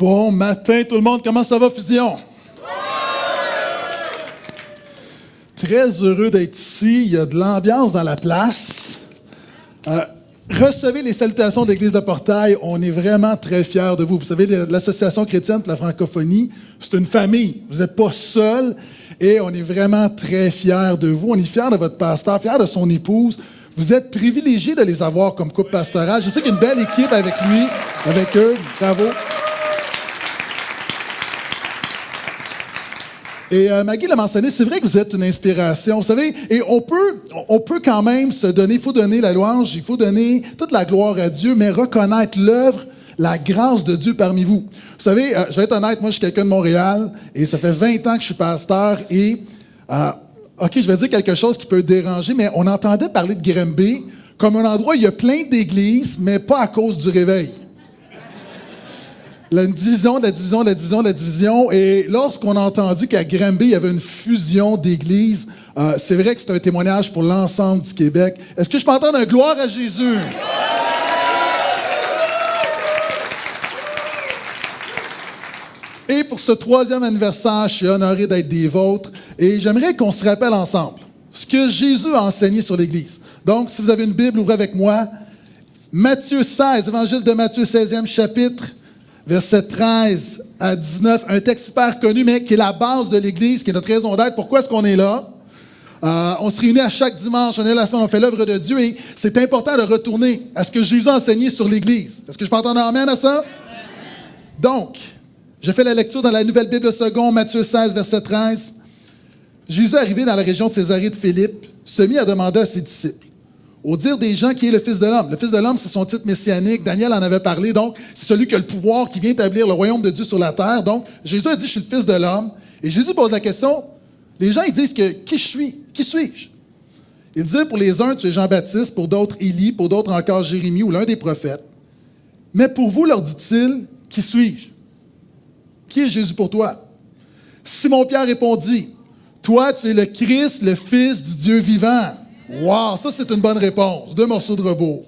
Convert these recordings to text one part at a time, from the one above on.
Bon matin tout le monde, comment ça va Fusion? Très heureux d'être ici, il y a de l'ambiance dans la place. Recevez les salutations de l'Église de Portail, on est vraiment très fiers de vous. Vous savez, l'Association chrétienne pour la francophonie, c'est une famille, vous n'êtes pas seuls et on est vraiment très fiers de vous. On est fiers de votre pasteur, fiers de son épouse. Vous êtes privilégiés de les avoir comme couple pastoral. Je sais qu'il y a une belle équipe avec lui, avec eux, bravo. Et Maggie l'a mentionné, c'est vrai que vous êtes une inspiration, vous savez, et on peut quand même se donner, il faut donner la louange, il faut donner toute la gloire à Dieu, mais reconnaître l'œuvre, la grâce de Dieu parmi vous. Vous savez, je vais être honnête, moi je suis quelqu'un de Montréal, et ça fait 20 ans que je suis pasteur, et, OK, je vais dire quelque chose qui peut déranger, mais on entendait parler de Granby comme un endroit où il y a plein d'églises, mais pas à cause du réveil. Une division, de la division. Et lorsqu'on a entendu qu'à Granby, il y avait une fusion d'églises, c'est vrai que c'est un témoignage pour l'ensemble du Québec. Est-ce que je peux entendre un gloire à Jésus? Et pour ce 3e anniversaire, je suis honoré d'être des vôtres. Et j'aimerais qu'on se rappelle ensemble ce que Jésus a enseigné sur l'Église. Donc, si vous avez une Bible, ouvrez avec moi. Matthieu 16, Évangile de Matthieu, 16e chapitre. Versets 13 à 19, un texte super connu, mais qui est la base de l'Église, qui est notre raison d'être. Pourquoi est-ce qu'on est là? On se réunit à chaque dimanche, on est là la semaine, on fait l'œuvre de Dieu, et c'est important de retourner à ce que Jésus a enseigné sur l'Église. Est-ce que je peux entendre un amen à ça? Donc, je fais la lecture dans la Nouvelle Bible seconde, Matthieu 16, verset 13. Jésus, arrivé dans la région de Césarée de Philippe, se mit à demander à ses disciples, au dire des gens qui est le Fils de l'homme. Le Fils de l'homme, c'est son titre messianique. Daniel en avait parlé. Donc, c'est celui qui a le pouvoir, qui vient établir le royaume de Dieu sur la terre. Donc, Jésus a dit, je suis le Fils de l'homme. Et Jésus pose la question, les gens, ils disent que, qui je suis? Qui suis-je? Il dit, pour les uns, tu es Jean-Baptiste, pour d'autres, Élie, pour d'autres encore Jérémie ou l'un des prophètes. Mais pour vous, leur dit-il, qui suis-je? Qui est Jésus pour toi? Simon-Pierre répondit, toi, tu es le Christ, le Fils du Dieu vivant. Wow, ça c'est une bonne réponse. 2 morceaux de robot.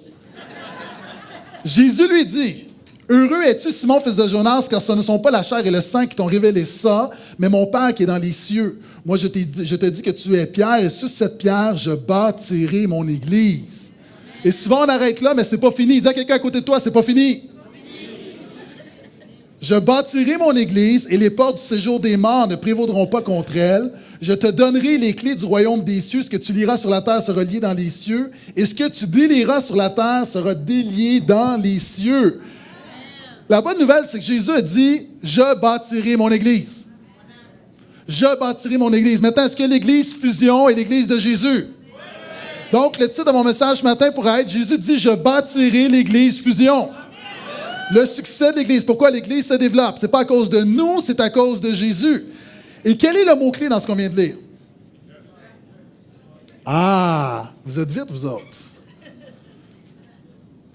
Jésus lui dit, heureux es-tu, Simon, fils de Jonas, car ce ne sont pas la chair et le sang qui t'ont révélé ça, mais mon Père qui est dans les cieux. Moi, je te dis que tu es Pierre, et sur cette pierre, je bâtirai mon Église. Et souvent, on arrête là, mais c'est pas fini. Dis à quelqu'un à côté de toi, c'est pas fini. Je bâtirai mon Église, et les portes du séjour des morts ne prévaudront pas contre elle. Je te donnerai les clés du royaume des cieux. Ce que tu liras sur la terre sera lié dans les cieux. Et ce que tu délieras sur la terre sera délié dans les cieux. La bonne nouvelle, c'est que Jésus a dit, je bâtirai mon Église. Je bâtirai mon Église. Maintenant, est-ce que l'Église Fusion est l'Église de Jésus? Donc, le titre de mon message ce matin pourrait être, Jésus dit, je bâtirai l'Église Fusion. Le succès de l'Église. Pourquoi l'Église se développe? Ce n'est pas à cause de nous, c'est à cause de Jésus. Et quel est le mot-clé dans ce qu'on vient de lire? Ah, vous êtes vite, vous autres.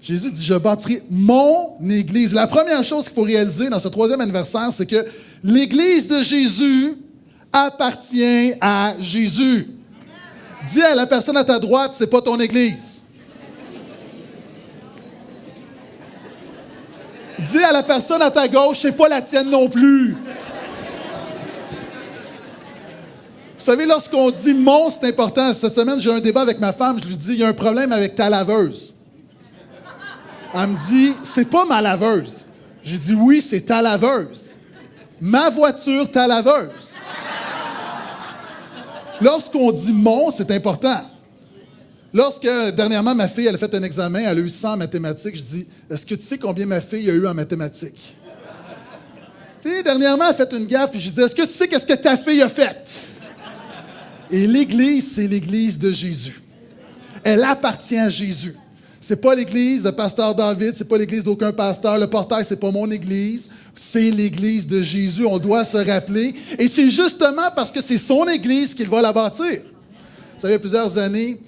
Jésus dit, je bâtirai mon Église. La première chose qu'il faut réaliser dans ce 3e anniversaire, c'est que l'Église de Jésus appartient à Jésus. Dis à la personne à ta droite, c'est pas ton Église. Dis à la personne à ta gauche, c'est pas la tienne non plus. Vous savez, lorsqu'on dit « mon », c'est important. Cette semaine, j'ai un débat avec ma femme. Je lui dis « il y a un problème avec ta laveuse ». Elle me dit « c'est pas ma laveuse ». J'ai dit « oui, c'est ta laveuse. Ma voiture, ta laveuse ». Lorsqu'on dit « mon », c'est important. Lorsque, dernièrement, ma fille, elle a fait un examen, elle a eu 100 en mathématiques, je dis « est-ce que tu sais combien ma fille a eu en mathématiques? » Puis, dernièrement, elle a fait une gaffe, et je dis « est-ce que tu sais qu'est-ce que ta fille a fait? » Et l'Église, c'est l'Église de Jésus. Elle appartient à Jésus. C'est pas l'Église de pasteur David, c'est pas l'Église d'aucun pasteur. Le portail, c'est pas mon Église. C'est l'Église de Jésus. On doit se rappeler. Et c'est justement parce que c'est son Église qu'il va la bâtir. Vous savez, il y a plusieurs années,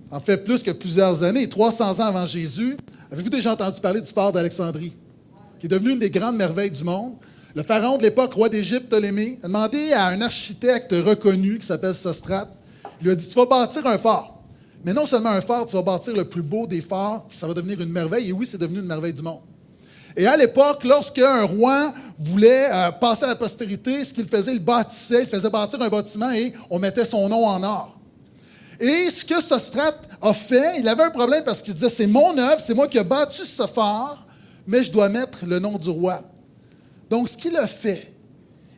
en fait plus que plusieurs années, 300 ans avant Jésus, avez-vous déjà entendu parler du phare d'Alexandrie, qui est devenu une des grandes merveilles du monde? Le pharaon de l'époque, roi d'Égypte, Ptolémée, a demandé à un architecte reconnu qui s'appelle Sostrate, il lui a dit, tu vas bâtir un phare. Mais non seulement un phare, tu vas bâtir le plus beau des phares, ça va devenir une merveille. Et oui, c'est devenu une merveille du monde. Et à l'époque, lorsqu'un roi voulait passer à la postérité, ce qu'il faisait, il faisait bâtir un bâtiment et on mettait son nom en or. Et ce que Sostrate a fait, il avait un problème parce qu'il disait, c'est mon œuvre, c'est moi qui ai bâti ce phare, mais je dois mettre le nom du roi. Donc, ce qu'il a fait,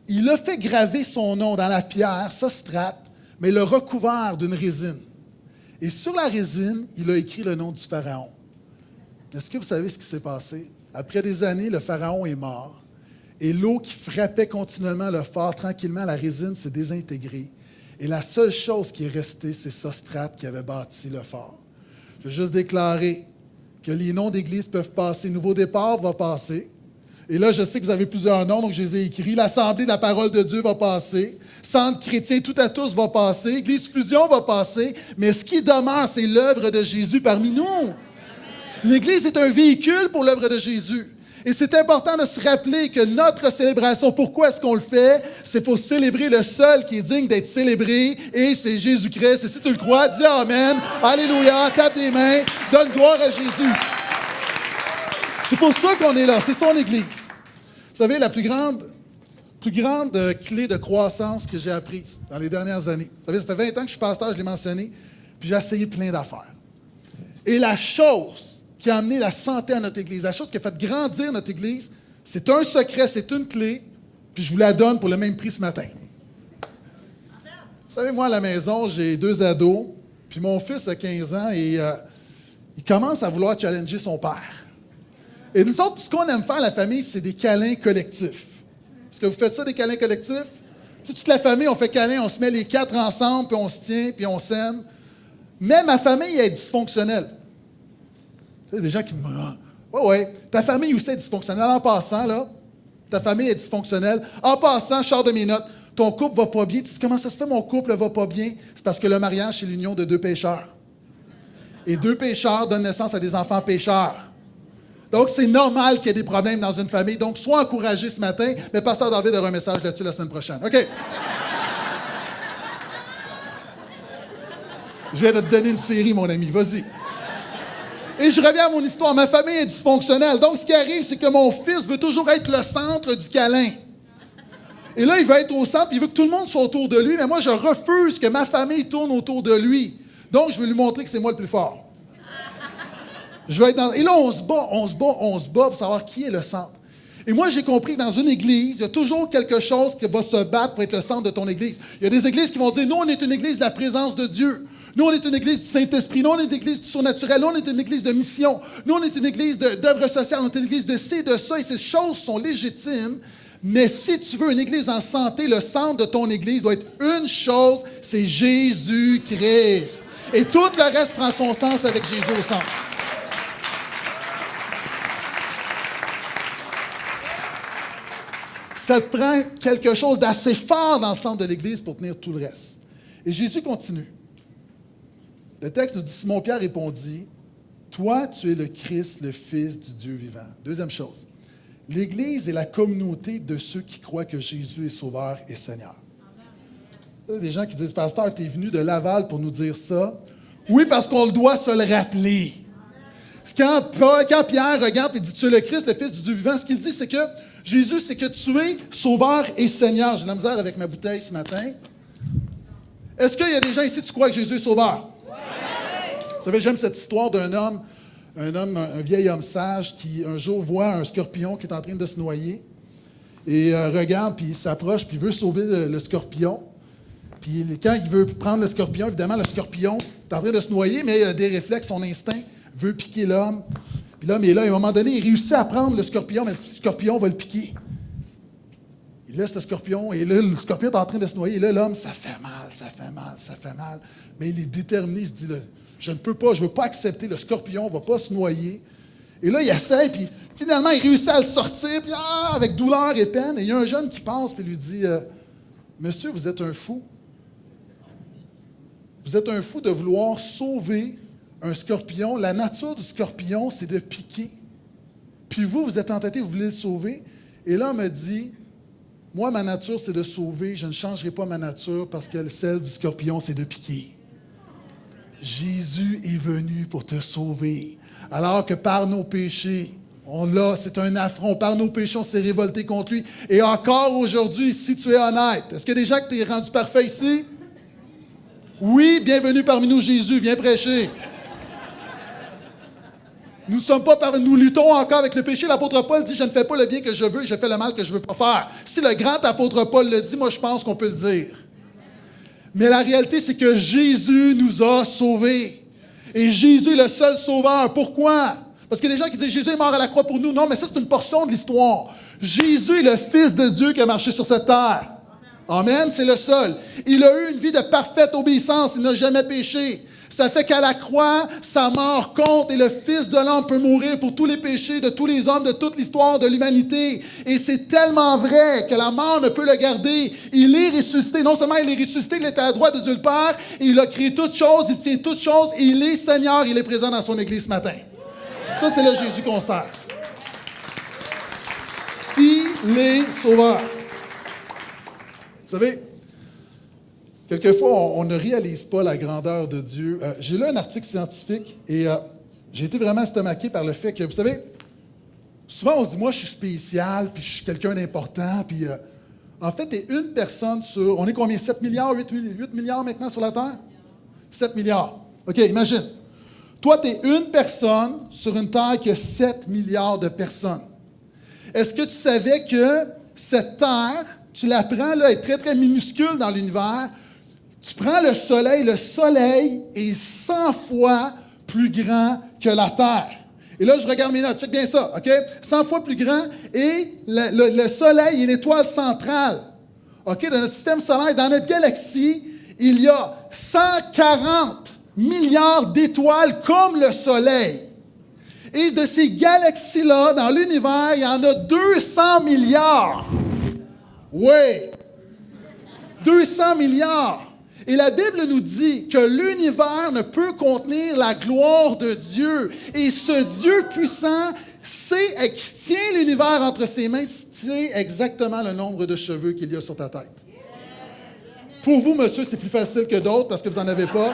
il a fait graver son nom dans la pierre, Sostrate, mais il l'a recouvert d'une résine. Et sur la résine, il a écrit le nom du pharaon. Est-ce que vous savez ce qui s'est passé? Après des années, le pharaon est mort. Et l'eau qui frappait continuellement le phare, tranquillement, la résine s'est désintégrée. Et la seule chose qui est restée, c'est Sostrate qui avait bâti le phare. Je veux juste déclarer que les noms d'église peuvent passer. Nouveau départ va passer. Et là, je sais que vous avez plusieurs noms, donc je les ai écrits. L'Assemblée de la parole de Dieu va passer. Centre chrétien tout à tous va passer. Église fusion va passer. Mais ce qui demeure, c'est l'œuvre de Jésus parmi nous. L'Église est un véhicule pour l'œuvre de Jésus. Et c'est important de se rappeler que notre célébration, pourquoi est-ce qu'on le fait? C'est pour célébrer le seul qui est digne d'être célébré, et c'est Jésus-Christ. Et si tu le crois, dis Amen, Alléluia, tape des mains, donne gloire à Jésus. C'est pour ça qu'on est là, c'est son Église. Vous savez, la plus grande clé de croissance que j'ai apprise dans les dernières années, vous savez, ça fait 20 ans que je suis pasteur, je l'ai mentionné, puis j'ai essayé plein d'affaires. Et la chose qui a amené la santé à notre Église, la chose qui a fait grandir notre Église, c'est un secret, c'est une clé, puis je vous la donne pour le même prix ce matin. Vous savez, moi, à la maison, j'ai 2 ados, puis mon fils a 15 ans et il commence à vouloir challenger son père. Et nous autres, ce qu'on aime faire, la famille, c'est des câlins collectifs. Est-ce que vous faites ça, des câlins collectifs? Tu sais, toute la famille, on fait câlin, on se met les 4 ensemble, puis on se tient, puis on s'aime. Mais ma famille est dysfonctionnelle. Il y a des gens qui me disent, ouais, ta famille aussi est dysfonctionnelle. En passant, là, ta famille est dysfonctionnelle. En passant, je sors de mes notes. Ton couple va pas bien. Tu dis, comment ça se fait, mon couple va pas bien? C'est parce que le mariage, c'est l'union de 2 pécheurs. Et 2 pécheurs donnent naissance à des enfants pécheurs. Donc, c'est normal qu'il y ait des problèmes dans une famille. Donc, sois encouragé ce matin. Mais Pasteur David aura un message là-dessus la semaine prochaine. OK? Je viens de te donner une série, mon ami. Vas-y. Et je reviens à mon histoire. Ma famille est dysfonctionnelle. Donc, ce qui arrive, c'est que mon fils veut toujours être le centre du câlin. Et là, il veut être au centre, puis il veut que tout le monde soit autour de lui. Mais moi, je refuse que ma famille tourne autour de lui. Donc, je veux lui montrer que c'est moi le plus fort. Je veux être dans... Et là, on se bat pour savoir qui est le centre. Et moi, j'ai compris que dans une église, il y a toujours quelque chose qui va se battre pour être le centre de ton église. Il y a des églises qui vont dire, nous, on est une église de la présence de Dieu. Nous, on est une église du Saint-Esprit. Nous, on est une église du surnaturel. Nous, on est une église de mission. Nous, on est une église d'œuvre sociale. On est une église de ci, de ça. Et ces choses sont légitimes. Mais si tu veux une église en santé, le centre de ton église doit être une chose, c'est Jésus-Christ. Et tout le reste prend son sens avec Jésus au centre. Ça te prend quelque chose d'assez fort dans le centre de l'Église pour tenir tout le reste. Et Jésus continue. Le texte nous dit, Simon-Pierre répondit, « Toi, tu es le Christ, le Fils du Dieu vivant. » Deuxième chose, l'Église est la communauté de ceux qui croient que Jésus est Sauveur et Seigneur. Il y a des gens qui disent, « Pasteur, tu es venu de Laval pour nous dire ça. » Oui, parce qu'on doit se le rappeler. Quand Pierre regarde et dit, « Tu es le Christ, le Fils du Dieu vivant », ce qu'il dit, c'est que Jésus, c'est que tu es Sauveur et Seigneur. J'ai de la misère avec ma bouteille ce matin. Est-ce qu'il y a des gens ici qui croient que Jésus est Sauveur? Oui! Vous savez, j'aime cette histoire d'un homme, un vieil homme sage qui un jour voit un scorpion qui est en train de se noyer et regarde, puis il s'approche, puis il veut sauver le scorpion. Puis quand il veut prendre le scorpion, évidemment, le scorpion est en train de se noyer, mais il a des réflexes, son instinct veut piquer l'homme. Puis l'homme est là, et à un moment donné, il réussit à prendre le scorpion, mais le scorpion va le piquer. Il laisse le scorpion, et là, le scorpion est en train de se noyer. Et là, l'homme, ça fait mal, ça fait mal, ça fait mal. Mais il est déterminé, il se dit, là, je ne peux pas, je ne veux pas accepter, le scorpion ne va pas se noyer. Et là, il essaie, puis finalement, il réussit à le sortir, puis avec douleur et peine. Et il y a un jeune qui passe, puis lui dit, Monsieur, vous êtes un fou. Vous êtes un fou de vouloir sauver un scorpion. La nature du scorpion, c'est de piquer. Puis vous êtes entêté, vous voulez le sauver. Et là, on me dit, moi, ma nature, c'est de sauver. Je ne changerai pas ma nature parce que celle du scorpion, c'est de piquer. Jésus est venu pour te sauver. Alors que par nos péchés, C'est un affront. Par nos péchés, on s'est révolté contre lui. Et encore aujourd'hui, si tu es honnête, est-ce qu'il y a des gens qui t'ont rendu parfait ici? Oui, bienvenue parmi nous, Jésus, viens prêcher. Nous luttons encore avec le péché. L'apôtre Paul dit, je ne fais pas le bien que je veux, je fais le mal que je ne veux pas faire. Si le grand apôtre Paul le dit, moi je pense qu'on peut le dire. Mais la réalité, c'est que Jésus nous a sauvés. Et Jésus est le seul sauveur. Pourquoi? Parce qu'il y a des gens qui disent, Jésus est mort à la croix pour nous. Non, mais ça, c'est une portion de l'histoire. Jésus est le Fils de Dieu qui a marché sur cette terre. Amen, c'est le seul. Il a eu une vie de parfaite obéissance. Il n'a jamais péché. Ça fait qu'à la croix, sa mort compte et le Fils de l'homme peut mourir pour tous les péchés de tous les hommes de toute l'histoire de l'humanité. Et c'est tellement vrai que la mort ne peut le garder. Il est ressuscité. Non seulement il est ressuscité, il est à la droite de Dieu le Père, il a créé toutes choses, il tient toutes choses, et il est Seigneur, il est présent dans son Église ce matin. Ça, c'est le Jésus qu'on sert. Il est sauveur. Vous savez, quelquefois, on ne réalise pas la grandeur de Dieu. J'ai lu un article scientifique et j'ai été vraiment estomaqué par le fait que, vous savez, souvent on se dit, moi je suis spécial, puis je suis quelqu'un d'important, puis en fait, tu es une personne sur, on est combien, 7 milliards, 8 milliards maintenant sur la Terre? 7 milliards. OK, imagine. Toi, tu es une personne sur une Terre qui a 7 milliards de personnes. Est-ce que tu savais que cette Terre, tu la prends, là, elle est très, très minuscule dans l'univers. Tu prends le Soleil est 100 fois plus grand que la Terre. Et là, je regarde mes notes, check bien ça, OK? 100 fois plus grand, et le Soleil est l'étoile centrale, OK, de notre système solaire. Dans notre galaxie, il y a 140 milliards d'étoiles comme le Soleil. Et de ces galaxies-là, dans l'univers, il y en a 200 milliards. Oui, 200 milliards. Et la Bible nous dit que l'univers ne peut contenir la gloire de Dieu. Et ce Dieu puissant, qui tient l'univers entre ses mains, sait exactement le nombre de cheveux qu'il y a sur ta tête. Pour vous, monsieur, c'est plus facile que d'autres parce que vous n'en avez pas.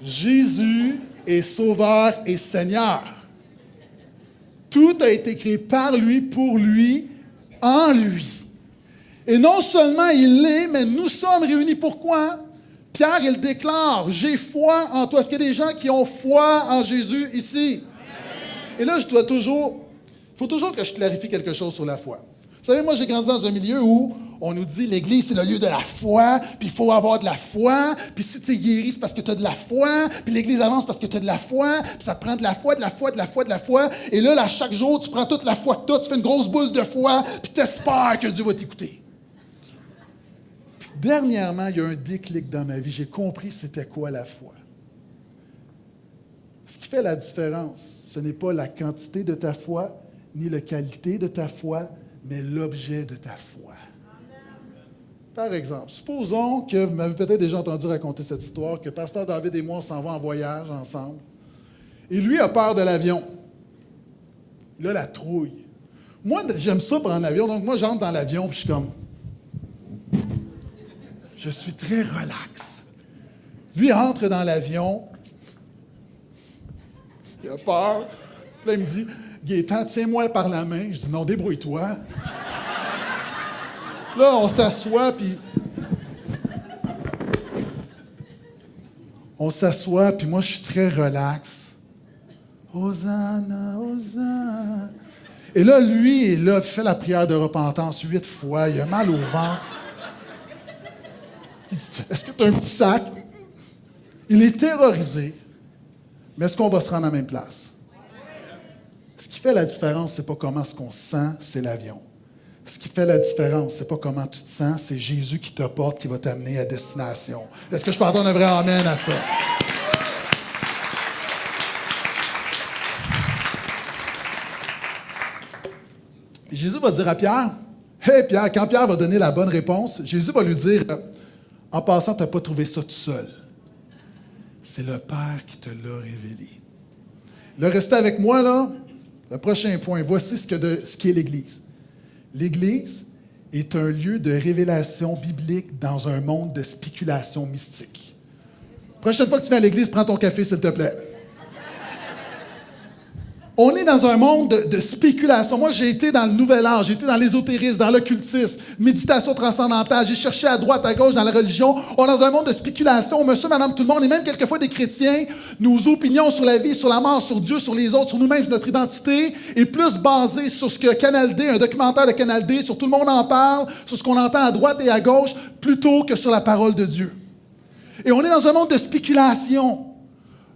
Jésus est Sauveur et Seigneur. Tout a été créé par lui, pour lui, en lui. Et non seulement il l'est, mais nous sommes réunis. Pourquoi? Pierre, il déclare, « J'ai foi en toi ». Est-ce qu'il y a des gens qui ont foi en Jésus ici? Et là, il faut toujours que je clarifie quelque chose sur la foi. Vous savez, moi, j'ai grandi dans un milieu où on nous dit l'Église, c'est le lieu de la foi, puis il faut avoir de la foi, puis si tu es guéri, c'est parce que tu as de la foi, puis l'Église avance parce que tu as de la foi, puis ça te prend de la foi, de la foi, de la foi, de la foi. Et là, chaque jour, tu prends toute la foi que tu as, tu fais une grosse boule de foi, puis tu espères que Dieu va t'écouter. Puis dernièrement, il y a un déclic dans ma vie. J'ai compris c'était quoi la foi. Ce qui fait la différence, ce n'est pas la quantité de ta foi, ni la qualité de ta foi, mais l'objet de ta foi. Par exemple, supposons que vous m'avez peut-être déjà entendu raconter cette histoire, que Pasteur David et moi, on s'en va en voyage ensemble. Et lui a peur de l'avion. Il a la trouille. Moi, j'aime ça prendre l'avion, donc moi, j'entre dans l'avion, puis je suis comme... Je suis très relax. Lui entre dans l'avion, il a peur. Puis là, il me dit, « Gaétan, tiens-moi par la main. » Je dis, « Non, débrouille-toi. » Là, on s'assoit, puis... moi, je suis très relax. Hosanna, Hosanna. Et là, lui, il fait la prière de repentance 8 fois. Il a mal au ventre. Il dit, est-ce que tu as un petit sac? Il est terrorisé. Mais est-ce qu'on va se rendre à la même place? Ce qui fait la différence, c'est pas comment ce qu'on sent, c'est l'avion. Ce qui fait la différence, c'est pas comment tu te sens, c'est Jésus qui te porte, qui va t'amener à destination. Est-ce que je peux entendre un vrai amen à ça? Et Jésus va dire à Pierre, « Hey Pierre », quand Pierre va donner la bonne réponse, Jésus va lui dire, « En passant, tu n'as pas trouvé ça tout seul. C'est le Père qui te l'a révélé. » Là, restez avec moi, là. Le prochain point, voici ce qu'est l'Église. L'Église est un lieu de révélation biblique dans un monde de spéculation mystique. Prochaine fois que tu viens à l'Église, prends ton café, s'il te plaît. On est dans un monde de spéculation. Moi, j'ai été dans le nouvel âge, j'ai été dans l'ésotérisme, dans l'occultisme, méditation transcendantale, j'ai cherché à droite, à gauche dans la religion. On est dans un monde de spéculation. Monsieur, madame, tout le monde, et même quelquefois des chrétiens, nos opinions sur la vie, sur la mort, sur Dieu, sur les autres, sur nous-mêmes, sur notre identité, est plus basée sur ce que Canal D, un documentaire de Canal D, sur tout le monde en parle, sur ce qu'on entend à droite et à gauche, plutôt que sur la parole de Dieu. Et on est dans un monde de spéculation,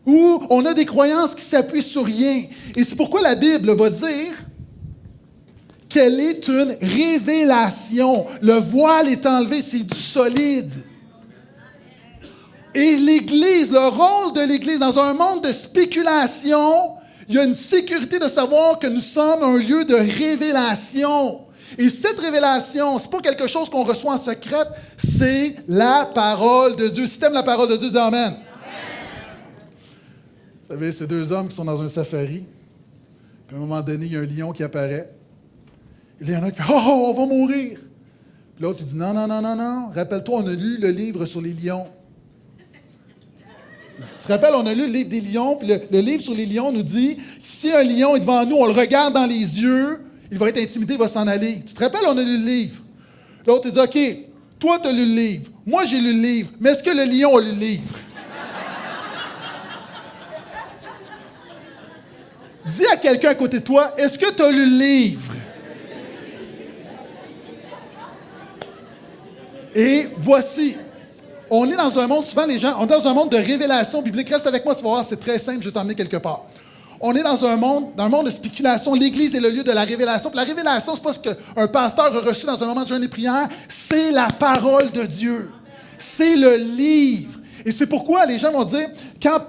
où on a des croyances qui s'appuient sur rien. Et c'est pourquoi la Bible va dire qu'elle est une révélation. Le voile est enlevé, c'est du solide. Et l'Église, le rôle de l'Église, dans un monde de spéculation, il y a une sécurité de savoir que nous sommes un lieu de révélation. Et cette révélation, c'est pas quelque chose qu'on reçoit en secret, c'est la parole de Dieu. Si tu aimes la parole de Dieu, dis Amen. Vous savez, c'est deux hommes qui sont dans un safari. Puis à un moment donné, il y a un lion qui apparaît. Et il y en a qui fait « Oh, on va mourir! » Puis l'autre, il dit « Non, non, non, non, non. Rappelle-toi, on a lu le livre sur les lions. » Tu te rappelles, on a lu le livre des lions, puis le livre sur les lions nous dit « Si un lion est devant nous, on le regarde dans les yeux, il va être intimidé, il va s'en aller. » Tu te rappelles, on a lu le livre. L'autre, il dit « OK, toi, tu as lu le livre. Moi, j'ai lu le livre. Mais est-ce que le lion a lu le livre? » Dis à quelqu'un à côté de toi, est-ce que tu as lu le livre? Et voici, on est dans un monde, souvent les gens, on est dans un monde de révélation biblique. Reste avec moi, tu vas voir, c'est très simple, je vais t'emmener quelque part. On est dans un monde de spéculation. L'Église est le lieu de la révélation. Puis la révélation, c'est pas ce qu'un pasteur a reçu dans un moment de jeûne et prière, c'est la parole de Dieu. C'est le livre. Et c'est pourquoi les gens vont dire, quand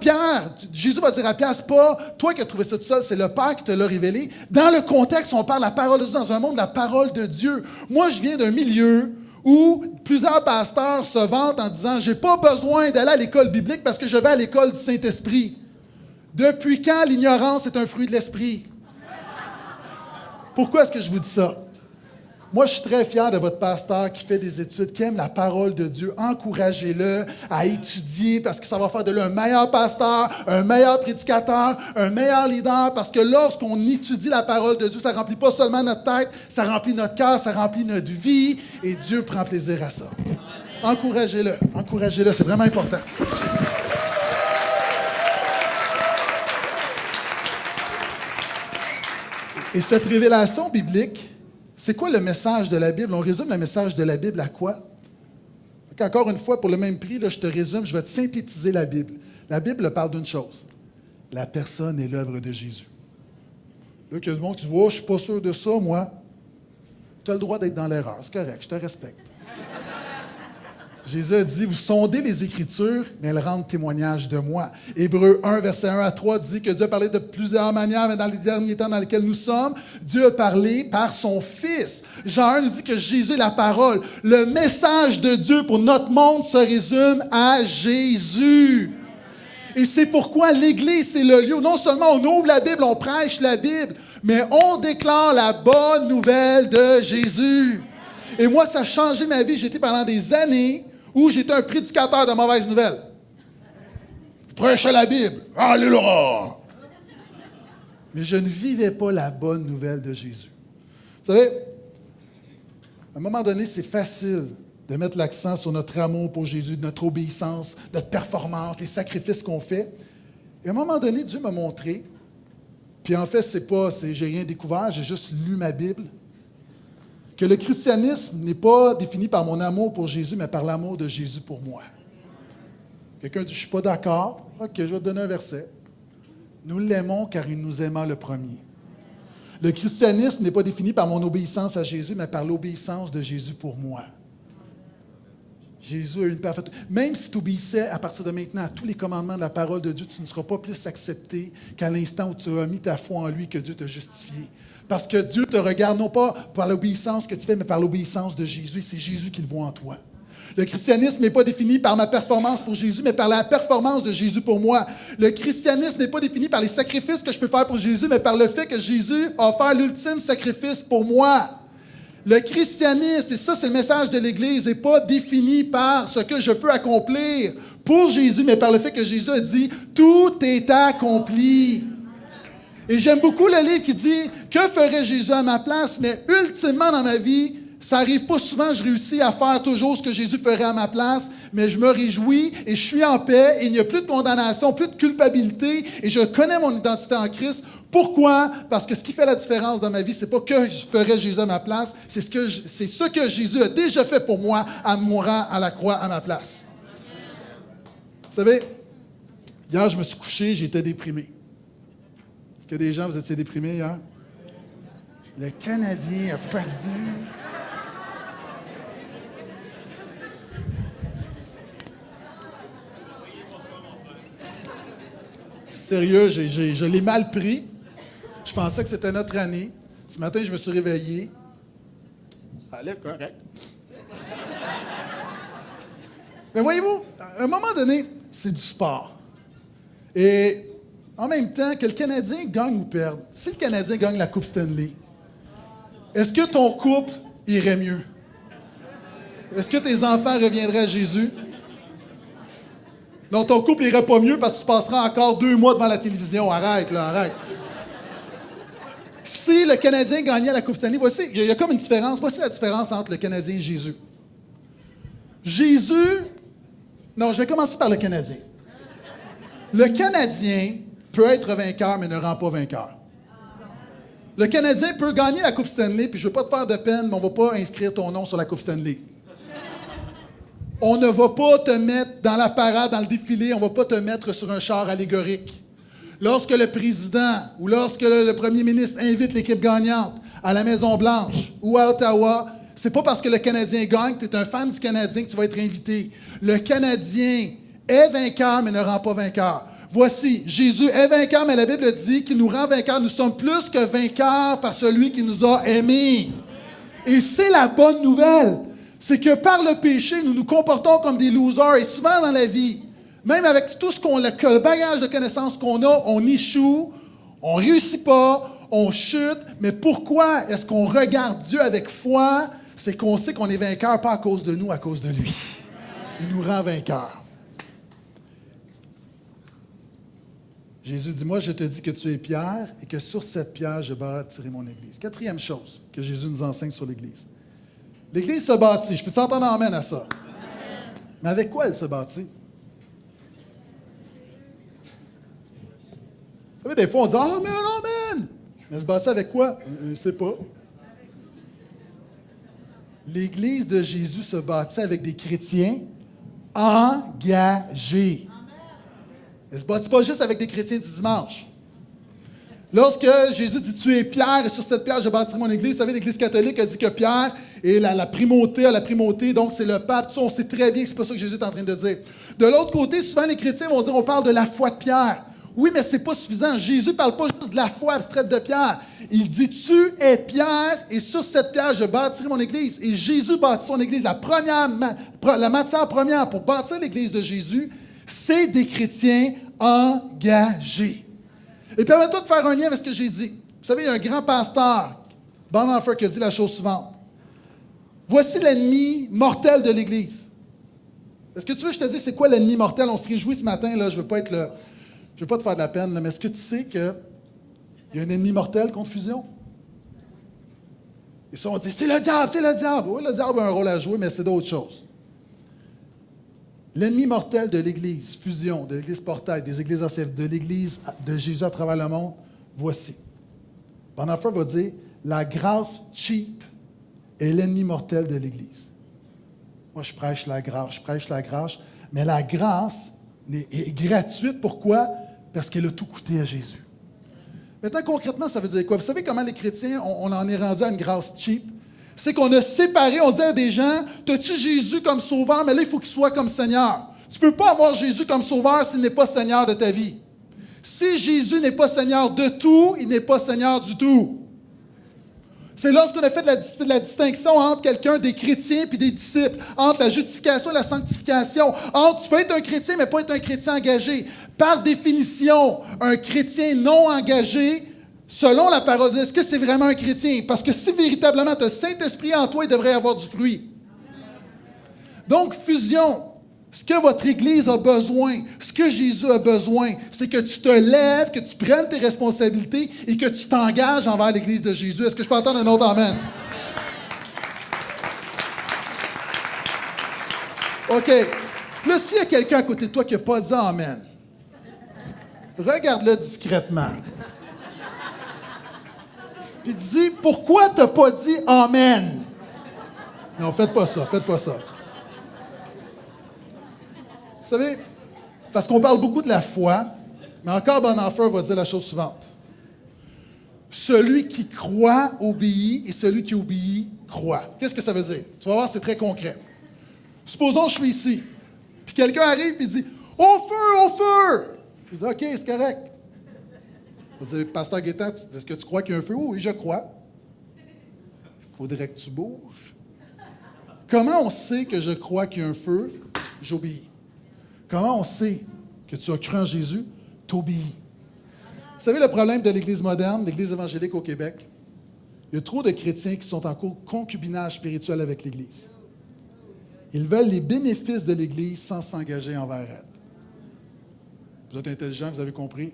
Jésus va dire à Pierre, c'est pas toi qui as trouvé ça tout seul, c'est le Père qui te l'a révélé. Dans le contexte, on parle de la parole de Dieu, dans un monde de la parole de Dieu. Moi, je viens d'un milieu où plusieurs pasteurs se vantent en disant, j'ai pas besoin d'aller à l'école biblique parce que je vais à l'école du Saint-Esprit. Depuis quand l'ignorance est un fruit de l'Esprit? Pourquoi est-ce que je vous dis ça? Moi, je suis très fier de votre pasteur qui fait des études, qui aime la parole de Dieu. Encouragez-le à étudier parce que ça va faire de lui un meilleur pasteur, un meilleur prédicateur, un meilleur leader. Parce que lorsqu'on étudie la parole de Dieu, ça ne remplit pas seulement notre tête, ça remplit notre cœur, ça remplit notre vie. Et Dieu prend plaisir à ça. Encouragez-le, c'est vraiment important. Et cette révélation biblique, c'est quoi le message de la Bible? On résume le message de la Bible à quoi? Encore une fois, pour le même prix, là, je te résume, je vais te synthétiser la Bible. La Bible parle d'une chose. La personne et l'œuvre de Jésus. Là, il y a du monde qui dit « Oh, je ne suis pas sûr de ça, moi. » Tu as le droit d'être dans l'erreur. C'est correct, je te respecte. Jésus a dit, vous sondez les Écritures, mais elles rendent témoignage de moi. Hébreux 1, verset 1 à 3 dit que Dieu a parlé de plusieurs manières, mais dans les derniers temps dans lesquels nous sommes, Dieu a parlé par son Fils. Jean 1 nous dit que Jésus est la parole. Le message de Dieu pour notre monde se résume à Jésus. Et c'est pourquoi l'Église, c'est le lieu où non seulement on ouvre la Bible, on prêche la Bible, mais on déclare la bonne nouvelle de Jésus. Et moi, ça a changé ma vie. J'étais pendant des années où j'étais un prédicateur de mauvaises nouvelles. Je prêchais la Bible. Alléluia! Mais je ne vivais pas la bonne nouvelle de Jésus. Vous savez, à un moment donné, c'est facile de mettre l'accent sur notre amour pour Jésus, notre obéissance, notre performance, les sacrifices qu'on fait. Et à un moment donné, Dieu m'a montré, puis en fait, j'ai rien découvert, j'ai juste lu ma Bible, que le christianisme n'est pas défini par mon amour pour Jésus, mais par l'amour de Jésus pour moi. Quelqu'un dit, je ne suis pas d'accord. OK, je vais te donner un verset. Nous l'aimons car il nous aima le premier. Le christianisme n'est pas défini par mon obéissance à Jésus, mais par l'obéissance de Jésus pour moi. Jésus a une parfaite... Même si tu obéissais à partir de maintenant à tous les commandements de la parole de Dieu, tu ne seras pas plus accepté qu'à l'instant où tu as mis ta foi en lui que Dieu t'a justifié. Parce que Dieu te regarde non pas par l'obéissance que tu fais, mais par l'obéissance de Jésus. C'est Jésus qui le voit en toi. Le christianisme n'est pas défini par ma performance pour Jésus, mais par la performance de Jésus pour moi. Le christianisme n'est pas défini par les sacrifices que je peux faire pour Jésus, mais par le fait que Jésus a offert l'ultime sacrifice pour moi. Le christianisme, et ça c'est le message de l'Église, n'est pas défini par ce que je peux accomplir pour Jésus, mais par le fait que Jésus a dit « Tout est accompli ». Et j'aime beaucoup le livre qui dit « Que ferait Jésus à ma place? » Mais ultimement dans ma vie, ça n'arrive pas souvent, je réussis à faire toujours ce que Jésus ferait à ma place, mais je me réjouis et je suis en paix et il n'y a plus de condamnation, plus de culpabilité et je connais mon identité en Christ. Pourquoi? Parce que ce qui fait la différence dans ma vie, c'est pas que je ferais Jésus à ma place, c'est ce que Jésus a déjà fait pour moi en mourant à la croix à ma place. Vous savez, hier, je me suis couché, j'étais déprimé. Est-ce que des gens, vous étiez déprimés hier? Le Canadien a perdu. Sérieux, je l'ai mal pris. Je pensais que c'était notre année. Ce matin, je me suis réveillé. Allez, correct. Mais voyez-vous, à un moment donné, c'est du sport. Et en même temps, que le Canadien gagne ou perde, si le Canadien gagne la Coupe Stanley, est-ce que ton couple irait mieux? Est-ce que tes enfants reviendraient à Jésus? Non, ton couple irait pas mieux parce que tu passeras encore 2 mois devant la télévision. Arrête, là, arrête. Si le Canadien gagnait la Coupe Stanley, voici, il y a comme une différence. Voici la différence entre le Canadien et Jésus. Non, je vais commencer par le Canadien. Le Canadien peut être vainqueur, mais ne rend pas vainqueur. Le Canadien peut gagner la Coupe Stanley, puis je ne veux pas te faire de peine, mais on ne va pas inscrire ton nom sur la Coupe Stanley. On ne va pas te mettre dans la parade, dans le défilé, on ne va pas te mettre sur un char allégorique. Lorsque le président ou lorsque le premier ministre invite l'équipe gagnante à la Maison-Blanche ou à Ottawa, c'est pas parce que le Canadien gagne que tu es un fan du Canadien que tu vas être invité. Le Canadien est vainqueur, mais ne rend pas vainqueur. Voici, Jésus est vainqueur, mais la Bible dit qu'il nous rend vainqueurs. Nous sommes plus que vainqueurs par celui qui nous a aimés. Et c'est la bonne nouvelle. C'est que par le péché, nous nous comportons comme des losers. Et souvent dans la vie, même avec tout le bagage de connaissances qu'on a, on échoue, on ne réussit pas, on chute. Mais pourquoi est-ce qu'on regarde Dieu avec foi? C'est qu'on sait qu'on est vainqueur, pas à cause de nous, à cause de lui. Il nous rend vainqueurs. Jésus dit, moi je te dis que tu es Pierre et que sur cette pierre je bâtirai mon Église. 4e chose que Jésus nous enseigne sur l'Église. L'Église se bâtit. Je peux t'entendre amène à ça. Amen. Mais avec quoi elle se bâtit? Vous savez, des fois on dit, amen, amen. Mais elle se bâtit avec quoi? Je ne sais pas. L'Église de Jésus se bâtit avec des chrétiens engagés. Elle ne se bâtit pas juste avec des chrétiens du dimanche. Lorsque Jésus dit « Tu es Pierre, et sur cette pierre, je bâtirai mon Église », vous savez, l'Église catholique a dit que Pierre est la primauté, donc c'est le pape. Tout ça, on sait très bien que ce n'est pas ça que Jésus est en train de dire. De l'autre côté, souvent les chrétiens vont dire « On parle de la foi de Pierre ». Oui, mais ce n'est pas suffisant. Jésus ne parle pas juste de la foi abstraite de Pierre. Il dit « Tu es Pierre, et sur cette pierre, je bâtirai mon Église ». Et Jésus bâtit son Église. La matière première pour bâtir l'Église de Jésus, c'est des chrétiens engagés. Et permets-toi de faire un lien avec ce que j'ai dit. Vous savez, il y a un grand pasteur, Bonhoeffer, qui a dit la chose suivante. Voici l'ennemi mortel de l'Église. Est-ce que tu veux que je te dise c'est quoi l'ennemi mortel? On se réjouit ce matin, là, je ne veux pas te faire de la peine, là, mais est-ce que tu sais qu'il y a un ennemi mortel, confusion? Et ça, on dit, c'est le diable, c'est le diable. Oui, le diable a un rôle à jouer, mais c'est d'autres choses. L'ennemi mortel de l'Église, fusion, de l'Église Portail, des Églises ACF, de l'Église de Jésus à travers le monde, voici. Bonhoeffer va dire, la grâce cheap est l'ennemi mortel de l'Église. Moi, je prêche la grâce, mais la grâce est gratuite. Pourquoi? Parce qu'elle a tout coûté à Jésus. Maintenant, concrètement, ça veut dire quoi? Vous savez comment les chrétiens, on en est rendu à une grâce cheap? C'est qu'on a séparé, on dit à des gens, t'as-tu Jésus comme sauveur, mais là, il faut qu'il soit comme Seigneur. Tu ne peux pas avoir Jésus comme sauveur s'il n'est pas Seigneur de ta vie. Si Jésus n'est pas Seigneur de tout, il n'est pas Seigneur du tout. C'est lorsqu'on a fait la distinction entre quelqu'un des chrétiens et des disciples, entre la justification et la sanctification, entre tu peux être un chrétien, mais pas être un chrétien engagé. Par définition, un chrétien non engagé, selon la parole de Dieu, est-ce que c'est vraiment un chrétien? Parce que si véritablement tu as le Saint-Esprit en toi, il devrait y avoir du fruit. Donc, fusion, Ce que votre Église a besoin, ce que Jésus a besoin, c'est que tu te lèves, que tu prennes tes responsabilités et que tu t'engages envers l'Église de Jésus. Est-ce que je peux entendre un autre amen? OK. Là, s'il y a quelqu'un à côté de toi qui n'a pas dit amen, regarde-le discrètement. Puis dis, pourquoi tu n'as pas dit amen? Non, faites pas ça, faites pas ça. Vous savez, parce qu'on parle beaucoup de la foi, mais encore Bonhoeffer va dire la chose suivante. Celui qui croit obéit et celui qui obéit croit. Qu'est-ce que ça veut dire? Tu vas voir, c'est très concret. Supposons que je suis ici, puis quelqu'un arrive et dit « Au feu, au feu! » Je dis « OK, c'est correct. » Je dis « Pasteur Gaétan, est-ce que tu crois qu'il y a un feu? » Oui, je crois. Il faudrait que tu bouges. Comment on sait que je crois qu'il y a un feu? J'obéis. Comment on sait que tu as cru en Jésus? T'obéis. Vous savez le problème de l'Église moderne, l'Église évangélique au Québec? Il y a trop de chrétiens qui sont en concubinage spirituel avec l'Église. Ils veulent les bénéfices de l'Église sans s'engager envers elle. Vous êtes intelligents, vous avez compris?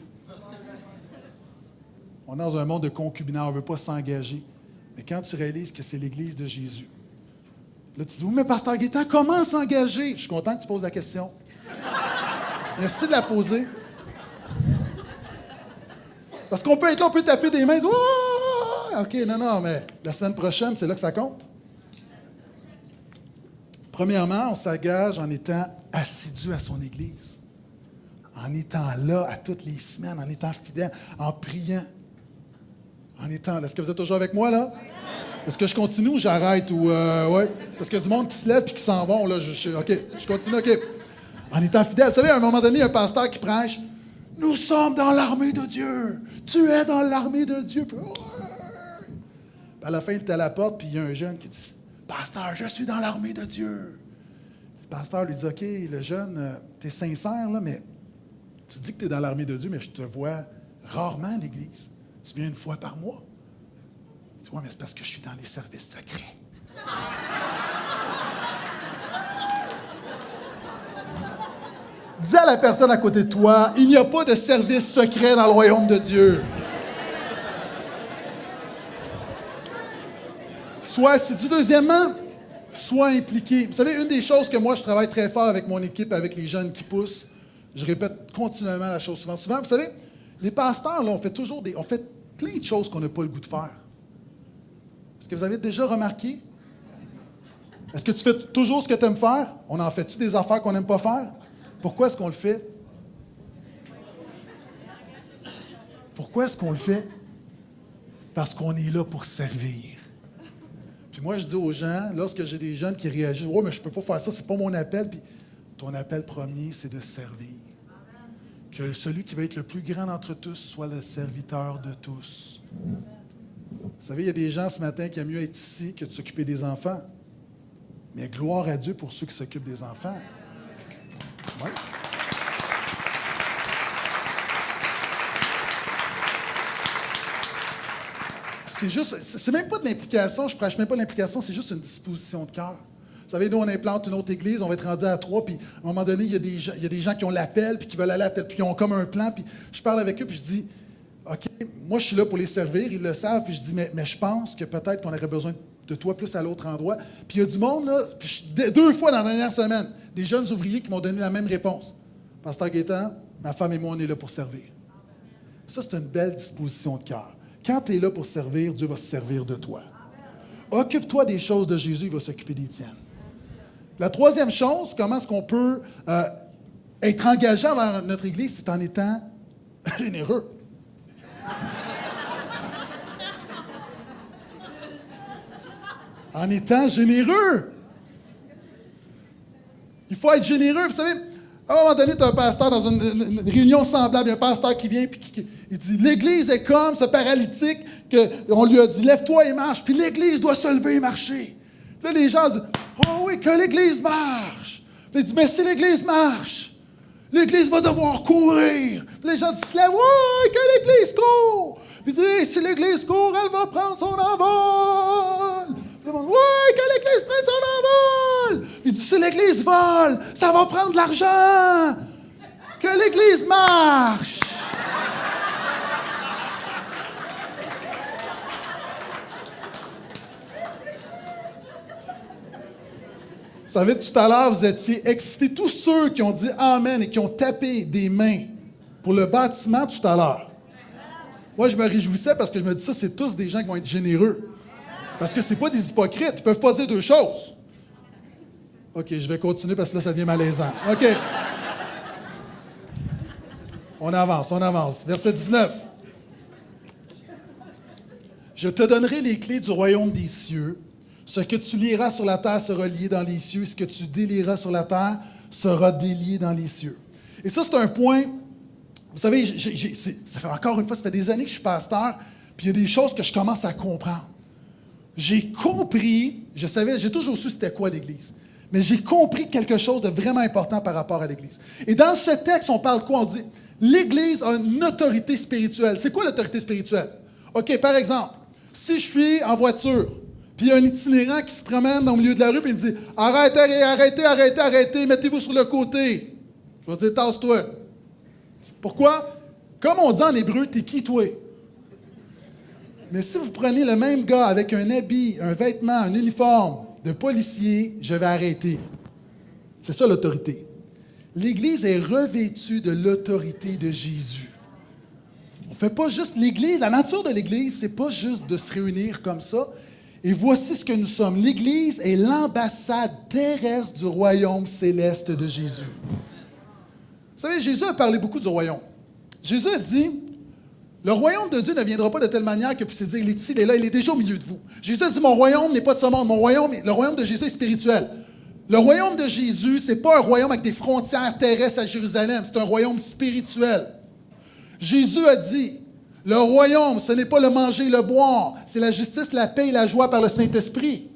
On est dans un monde de concubinage, on ne veut pas s'engager. Mais quand tu réalises que c'est l'Église de Jésus, là tu dis « Oui, mais Pasteur Gaétan, comment s'engager? » Je suis content que tu poses la question. Merci de la poser. Parce qu'on peut être là, on peut taper des mains. Oh! OK, non, mais la semaine prochaine, c'est là que ça compte. Premièrement, on s'engage en étant assidu à son Église. En étant là à toutes les semaines, en étant fidèle, en priant. En étant là. Est-ce que vous êtes toujours avec moi, là? Est-ce que je continue ou j'arrête? Ouais? Parce qu'il y a du monde qui se lève et qui s'en vont. Là, OK, je continue, OK. En étant fidèle. Vous savez, à un moment donné, il y a un pasteur qui prêche « Nous sommes dans l'armée de Dieu. Tu es dans l'armée de Dieu. » Puis à la fin, il était à la porte, puis il y a un jeune qui dit « Pasteur, je suis dans l'armée de Dieu. » Le pasteur lui dit « OK, le jeune, tu es sincère, là, mais tu dis que tu es dans l'armée de Dieu, mais je te vois rarement à l'Église. Tu viens une fois par mois. » Il dit « Oui, mais c'est parce que je suis dans les services secrets. » Dis à la personne à côté de toi, il n'y a pas de service secret dans le royaume de Dieu. Sois assidu. Deuxièmement, sois impliqué. Vous savez, une des choses que moi, je travaille très fort avec mon équipe, avec les jeunes qui poussent, je répète continuellement la chose souvent. Souvent, vous savez, les pasteurs, là, on fait plein de choses qu'on n'a pas le goût de faire. Est-ce que vous avez déjà remarqué? Est-ce que tu fais toujours ce que tu aimes faire? On en fait-tu des affaires qu'on n'aime pas faire? Pourquoi est-ce qu'on le fait? Pourquoi est-ce qu'on le fait? Parce qu'on est là pour servir. Puis moi, je dis aux gens, lorsque j'ai des jeunes qui réagissent, « Oh, mais je ne peux pas faire ça, c'est pas mon appel. » Puis ton appel premier, c'est de servir. Que celui qui va être le plus grand d'entre tous soit le serviteur de tous. Vous savez, il y a des gens ce matin qui aiment mieux être ici que de s'occuper des enfants. Mais gloire à Dieu pour ceux qui s'occupent des enfants. Ouais. C'est même pas de l'implication, je prêche même pas l'implication, c'est juste une disposition de cœur. Vous savez, nous, on implante une autre église, on va être rendu à 3, puis à un moment donné, il y a des gens qui ont l'appel, puis qui veulent aller à telle, puis ils ont comme un plan, puis je parle avec eux, puis je dis, OK, moi, je suis là pour les servir, ils le savent, puis je dis, mais je pense que peut-être qu'on aurait besoin de toi plus à l'autre endroit. Puis il y a du monde, là, puis 2 fois dans la dernière semaine, des jeunes ouvriers qui m'ont donné la même réponse. Pasteur Gaétan, ma femme et moi, on est là pour servir. Ça, c'est une belle disposition de cœur. Quand tu es là pour servir, Dieu va se servir de toi. Occupe-toi des choses de Jésus, il va s'occuper des tiennes. La troisième chose, comment est-ce qu'on peut être engagé envers notre Église, c'est en étant généreux. En étant généreux. Il faut être généreux. Vous savez, à un moment donné, tu as un pasteur dans une réunion semblable, il y a un pasteur qui vient et il dit « L'Église est comme ce paralytique qu'on lui a dit « Lève-toi et marche », puis l'Église doit se lever et marcher. Là, les gens disent « Oh oui, que l'Église marche ». Puis il dit « Mais si l'Église marche, l'Église va devoir courir. » Puis les gens se lèvent « Oui, que l'Église court ». Puis il dit hey, « Si l'Église court, elle va prendre son envol. » Puis le monde « Oui, que l'Église prenne son envol. » Il dit, si l'Église vole, ça va prendre de l'argent. Que l'Église marche. Vous savez, tout à l'heure, vous étiez excités. Tous ceux qui ont dit Amen et qui ont tapé des mains pour le bâtiment tout à l'heure. Moi, je me réjouissais parce que je me dis ça, c'est tous des gens qui vont être généreux. Parce que c'est pas des hypocrites. Ils ne peuvent pas dire deux choses. OK, je vais continuer parce que là, ça devient malaisant. OK. On avance. Verset 19. Je te donnerai les clés du royaume des cieux. Ce que tu lieras sur la terre sera lié dans les cieux. Ce que tu délieras sur la terre sera délié dans les cieux. Et ça, c'est un point. Vous savez, ça fait encore une fois, ça fait des années que je suis pasteur, puis il y a des choses que je commence à comprendre. J'ai compris, j'ai toujours su c'était quoi l'Église, mais j'ai compris quelque chose de vraiment important par rapport à l'Église. Et dans ce texte, on parle quoi? On dit, l'Église a une autorité spirituelle. C'est quoi l'autorité spirituelle? OK, par exemple, si je suis en voiture, puis il y a un itinérant qui se promène au milieu de la rue, puis il me dit « Arrêtez, mettez-vous sur le côté. » Je vais dire « Tasse-toi. » Pourquoi? Comme on dit en hébreu, « T'es qui, toi? » Mais si vous prenez le même gars avec un habit, un vêtement, un uniforme de policier, je vais arrêter. C'est ça l'autorité. L'Église est revêtue de l'autorité de Jésus. On ne fait pas juste l'Église. La nature de l'Église, c'est pas juste de se réunir comme ça. Et voici ce que nous sommes. L'Église est l'ambassade terrestre du royaume céleste de Jésus. Vous savez, Jésus a parlé beaucoup du royaume. Jésus a dit, le royaume de Dieu ne viendra pas de telle manière que puisse dire, il est ici, il est là, il est déjà au milieu de vous. Jésus a dit, mon royaume n'est pas de ce monde. Le royaume de Jésus est spirituel. Le royaume de Jésus, ce n'est pas un royaume avec des frontières terrestres à Jérusalem. C'est un royaume spirituel. Jésus a dit, le royaume, ce n'est pas le manger et le boire, c'est la justice, la paix et la joie par le Saint-Esprit.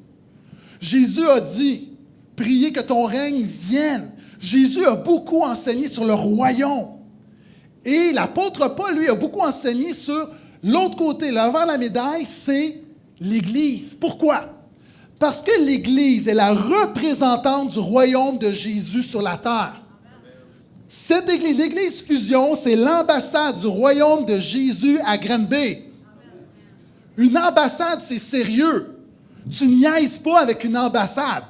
Jésus a dit, priez que ton règne vienne. Jésus a beaucoup enseigné sur le royaume. Et l'apôtre Paul, lui, a beaucoup enseigné sur l'autre côté, l'envers de la médaille, c'est l'Église. Pourquoi? Parce que l'Église est la représentante du royaume de Jésus sur la terre. Cette Église, l'Église Fusion, c'est l'ambassade du royaume de Jésus à Granby. Une ambassade, c'est sérieux. Tu niaises pas avec une ambassade.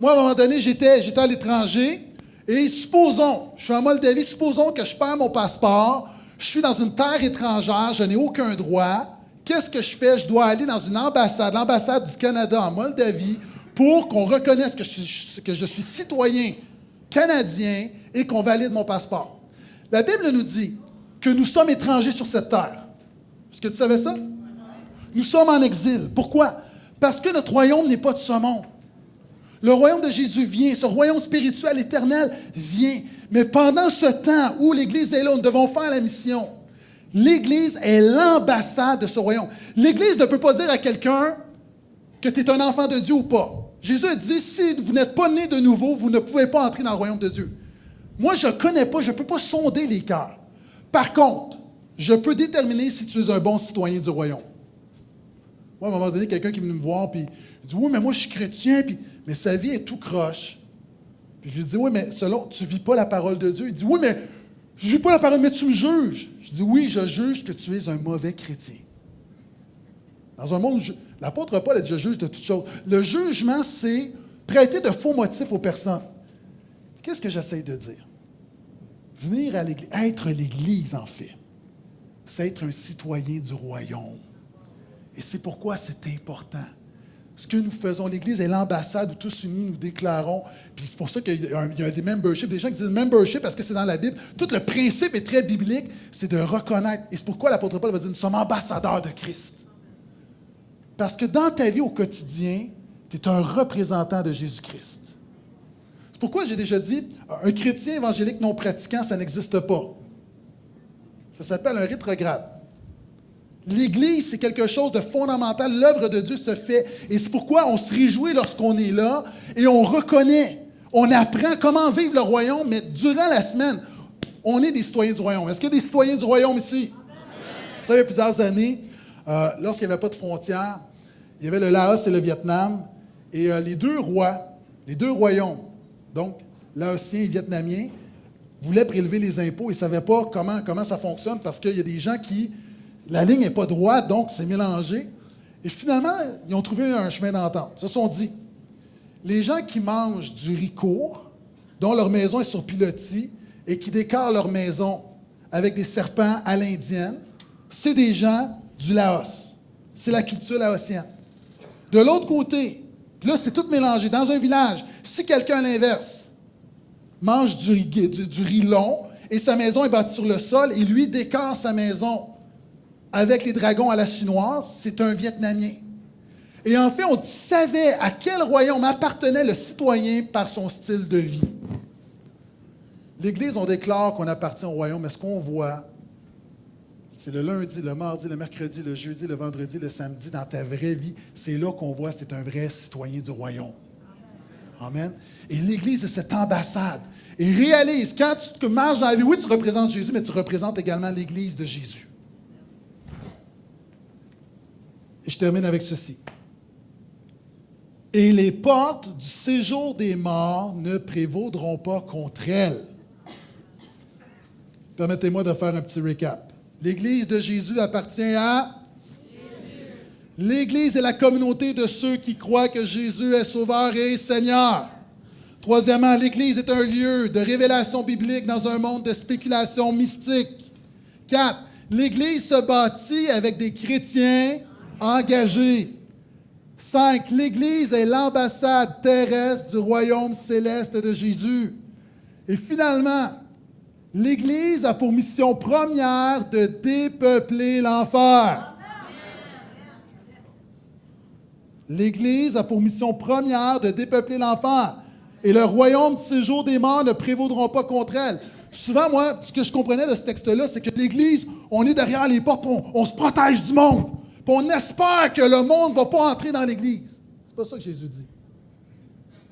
Moi, à un moment donné, j'étais à l'étranger et supposons, je suis en Moldavie, supposons que je perds mon passeport, je suis dans une terre étrangère, je n'ai aucun droit. Qu'est-ce que je fais? Je dois aller dans une ambassade, l'ambassade du Canada en Moldavie, pour qu'on reconnaisse que je suis citoyen canadien et qu'on valide mon passeport. La Bible nous dit que nous sommes étrangers sur cette terre. Est-ce que tu savais ça? Nous sommes en exil. Pourquoi? Parce que notre royaume n'est pas de ce monde. Le royaume de Jésus vient, ce royaume spirituel éternel vient. Mais pendant ce temps où l'Église est là, nous devons faire la mission. L'Église est l'ambassade de ce royaume. L'Église ne peut pas dire à quelqu'un que tu es un enfant de Dieu ou pas. Jésus a dit, si vous n'êtes pas né de nouveau, vous ne pouvez pas entrer dans le royaume de Dieu. Moi, je ne connais pas, je ne peux pas sonder les cœurs. Par contre, je peux déterminer si tu es un bon citoyen du royaume. Moi, à un moment donné, quelqu'un qui est venu me voir, puis il dit, oui, mais moi, je suis chrétien, mais sa vie est tout croche. Puis je lui dis, oui, mais selon, tu ne vis pas la parole de Dieu. Il dit, oui, mais je ne vis pas la parole, mais tu me juges. Je dis, oui, je juge que tu es un mauvais chrétien. Dans un monde, l'apôtre Paul a dit, je juge de toutes choses. Le jugement, c'est prêter de faux motifs aux personnes. Qu'est-ce que j'essaie de dire? Venir à l'Église, être l'Église, en fait, c'est être un citoyen du royaume. Et c'est pourquoi c'est important. Ce que nous faisons, l'Église est l'ambassade où tous unis nous déclarons. Puis c'est pour ça qu'il y a des memberships, des gens qui disent membership parce que c'est dans la Bible. Tout le principe est très biblique, c'est de reconnaître. Et c'est pourquoi l'apôtre Paul va dire, nous sommes ambassadeurs de Christ. Parce que dans ta vie au quotidien, tu es un représentant de Jésus-Christ. C'est pourquoi j'ai déjà dit, un chrétien évangélique non pratiquant, ça n'existe pas. Ça s'appelle un rétrograde. L'Église, c'est quelque chose de fondamental. L'œuvre de Dieu se fait. Et c'est pourquoi on se réjouit lorsqu'on est là et on reconnaît. On apprend comment vivre le royaume, mais durant la semaine, on est des citoyens du royaume. Est-ce qu'il y a des citoyens du royaume ici? Vous savez, il y a plusieurs années, lorsqu'il n'y avait pas de frontières, il y avait le Laos et le Vietnam. Et les deux rois les deux royaumes, donc laotien et vietnamien, voulaient prélever les impôts. Ils ne savaient pas comment ça fonctionne parce qu'il y a des gens qui... La ligne n'est pas droite, donc c'est mélangé. Et finalement, ils ont trouvé un chemin d'entente. Ils se sont dit, les gens qui mangent du riz court, dont leur maison est sur pilotis, et qui décorent leur maison avec des serpents à l'indienne, c'est des gens du Laos. C'est la culture laotienne. De l'autre côté, puis là, c'est tout mélangé. Dans un village, si quelqu'un, à l'inverse, mange du riz long et sa maison est bâtie sur le sol et lui décore sa maison avec les dragons à la chinoise, c'est un Vietnamien. Et en fait, on savait à quel royaume appartenait le citoyen par son style de vie. L'Église, on déclare qu'on appartient au royaume, mais ce qu'on voit, c'est le lundi, le mardi, le mercredi, le jeudi, le vendredi, le samedi, dans ta vraie vie, c'est là qu'on voit que tu es un vrai citoyen du royaume. Amen. Et l'Église est cette ambassade. Et réalise, quand tu marches dans la vie, oui, tu représentes Jésus, mais tu représentes également l'Église de Jésus. Et je termine avec ceci. Et les portes du séjour des morts ne prévaudront pas contre elles. Permettez-moi de faire un petit récap. L'Église de Jésus appartient à Jésus. L'Église est la communauté de ceux qui croient que Jésus est Sauveur et Seigneur. Troisièmement, l'Église est un lieu de révélation biblique dans un monde de spéculation mystique. 4. L'Église se bâtit avec des chrétiens engagés. 5. L'Église est l'ambassade terrestre du royaume céleste de Jésus. Et finalement, l'Église a pour mission première de dépeupler l'enfer. L'Église a pour mission première de dépeupler l'enfer. Et le royaume du séjour des morts ne prévaudront pas contre elle. Souvent, moi, ce que je comprenais de ce texte-là, c'est que l'Église, on est derrière les portes, on se protège du monde. Puis on espère que le monde ne va pas entrer dans l'Église. C'est pas ça que Jésus dit.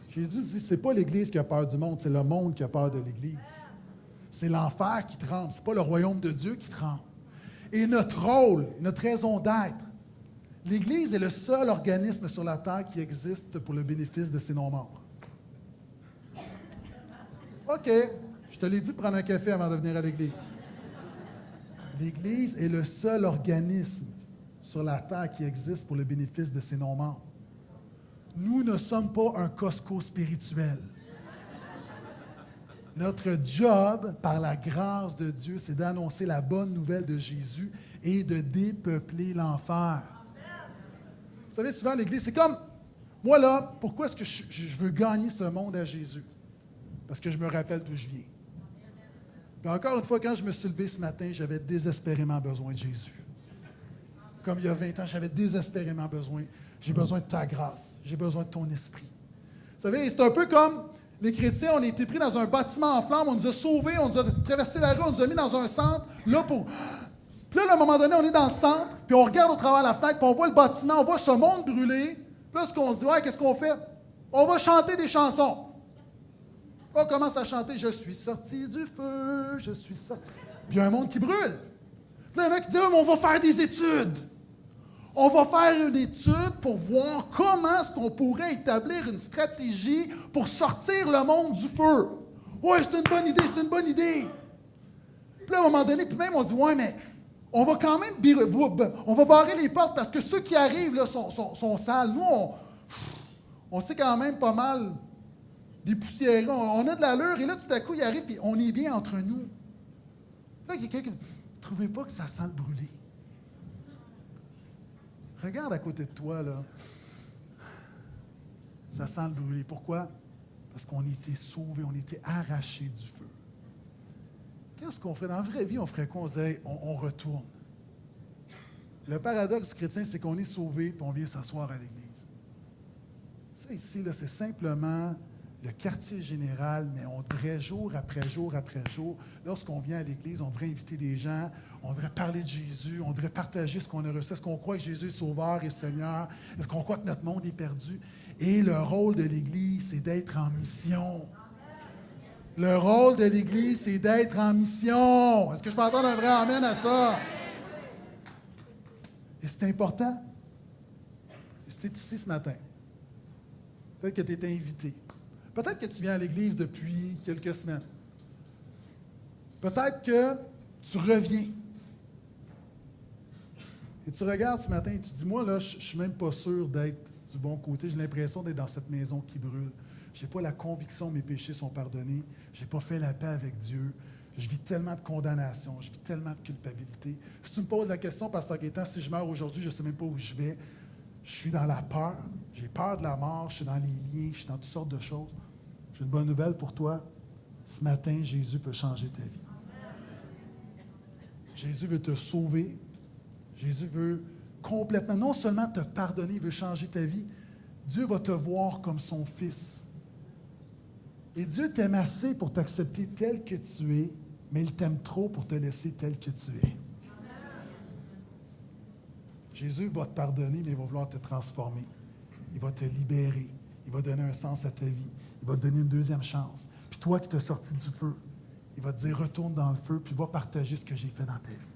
Jésus dit, c'est pas l'Église qui a peur du monde, c'est le monde qui a peur de l'Église. C'est l'enfer qui tremble, c'est pas le royaume de Dieu qui tremble. Et notre rôle, notre raison d'être, l'Église est le seul organisme sur la terre qui existe pour le bénéfice de ses non-membres. OK, je te l'ai dit de prendre un café avant de venir à l'Église. L'Église est le seul organisme sur la terre qui existe pour le bénéfice de ses non-membres. Nous ne sommes pas un Costco spirituel. Notre job, par la grâce de Dieu, c'est d'annoncer la bonne nouvelle de Jésus et de dépeupler l'enfer. Vous savez, souvent, l'Église, c'est comme, moi là, pourquoi est-ce que je veux gagner ce monde à Jésus? Parce que je me rappelle d'où je viens. Puis encore une fois, quand je me suis levé ce matin, j'avais désespérément besoin de Jésus. Comme il y a 20 ans, j'avais désespérément besoin. J'ai besoin de ta grâce. J'ai besoin de ton esprit. Vous savez, c'est un peu comme les chrétiens, on a été pris dans un bâtiment en flammes, on nous a sauvés, on nous a traversé la rue, on nous a mis dans un centre, là pour... Puis là, à un moment donné, on est dans le centre, puis on regarde au travers de la fenêtre, puis on voit le bâtiment, on voit ce monde brûler. Puis là, ce qu'on se dit, ouais, qu'est-ce qu'on fait? On va chanter des chansons. On commence à chanter « Je suis sorti du feu, je suis sorti... » Puis il y a un monde qui brûle. Puis là, il y en a qui disent « On va faire des études. On va faire une étude pour voir comment est-ce qu'on pourrait établir une stratégie pour sortir le monde du feu. » Ouais, c'est une bonne idée, c'est une bonne idée. Puis là, à un moment donné, puis même on dit « Ouais, mais on va quand même on va barrer les portes parce que ceux qui arrivent là, sont sales. Nous, on sait quand même pas mal dépoussiérés. On a de l'allure et là, tout à coup, il arrive et on est bien entre nous. Là, il y a quelqu'un qui dit « Trouvez pas que ça sent le brûler? » Regarde à côté de toi, là. Ça sent le brûler. Pourquoi? Parce qu'on était sauvés, on était arrachés du feu. Qu'est-ce qu'on ferait? Dans la vraie vie, on ferait quoi? On retourne. Le paradoxe chrétien, c'est qu'on est sauvés et on vient s'asseoir à l'Église. Ça ici, là, c'est simplement le quartier général, mais on devrait jour après jour après jour, lorsqu'on vient à l'Église, on devrait inviter des gens, on devrait parler de Jésus, on devrait partager ce qu'on a reçu. Est-ce qu'on croit que Jésus est Sauveur et Seigneur? Est-ce qu'on croit que notre monde est perdu? Et le rôle de l'Église, c'est d'être en mission. Le rôle de l'Église, c'est d'être en mission. Est-ce que je peux entendre un vrai amen à ça? Et c'est important. Si tu es ici ce matin, peut-être que tu es invité. Peut-être que tu viens à l'Église depuis quelques semaines. Peut-être que tu reviens. Et tu regardes ce matin et tu dis, moi, là, je ne suis même pas sûr d'être du bon côté. J'ai l'impression d'être dans cette maison qui brûle. Je n'ai pas la conviction que mes péchés sont pardonnés. Je n'ai pas fait la paix avec Dieu. Je vis tellement de condamnation. Je vis tellement de culpabilité. Si tu me poses la question, Pasteur Gaétan, si je meurs aujourd'hui, je ne sais même pas où je vais. Je suis dans la peur. J'ai peur de la mort. Je suis dans les liens. Je suis dans toutes sortes de choses. J'ai une bonne nouvelle pour toi. Ce matin, Jésus peut changer ta vie. Jésus veut te sauver. Jésus veut complètement, non seulement te pardonner, il veut changer ta vie. Dieu va te voir comme son fils. Et Dieu t'aime assez pour t'accepter tel que tu es, mais il t'aime trop pour te laisser tel que tu es. Jésus va te pardonner, mais il va vouloir te transformer. Il va te libérer. Il va donner un sens à ta vie. Il va te donner une deuxième chance. Puis toi qui t'es sorti du feu, il va te dire, retourne dans le feu, puis va partager ce que j'ai fait dans ta vie.